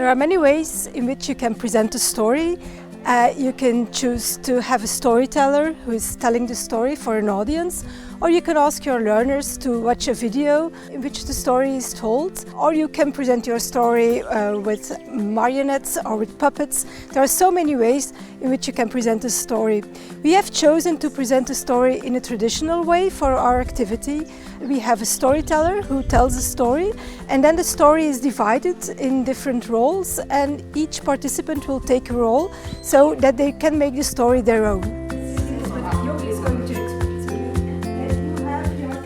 There are many ways in which you can present a story. You can choose to have a storyteller who is telling the story for an audience, or you can ask your learners to watch a video in which the story is told, or you can present your story with marionettes or with puppets. There are so many ways in which you can present a story. We have chosen to present a story in a traditional way for our activity. We have a storyteller who tells a story, and then the story is divided in different roles, and each participant will take a role so that they can make the story their own.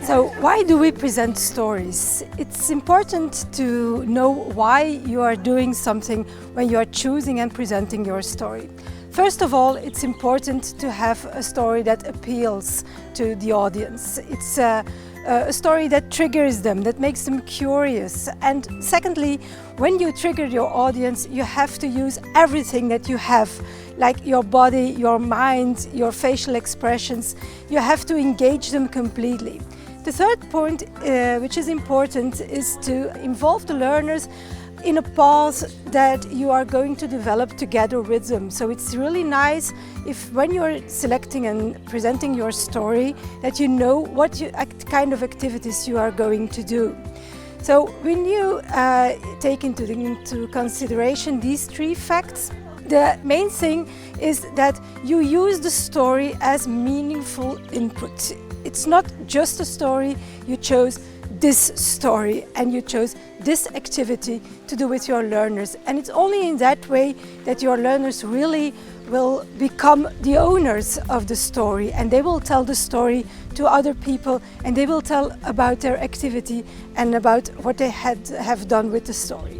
So why do we present stories? It's important to know why you are doing something when you are choosing and presenting your story. First of all, it's important to have a story that appeals to the audience. It's a story that triggers them, that makes them curious. And secondly, when you trigger your audience, you have to use everything that you have, like your body, your mind, your facial expressions. You have to engage them completely. The third point, which is important, is to involve the learners in a path that you are going to develop together with them. So it's really nice if when you're selecting and presenting your story that you know what kind of activities you are going to do. So when you take into consideration these three facts, the main thing is that you use the story as meaningful input. It's not just a story, you chose this story and you chose this activity to do with your learners. And it's only in that way that your learners really will become the owners of the story, and they will tell the story to other people, and they will tell about their activity and about what they have done with the story.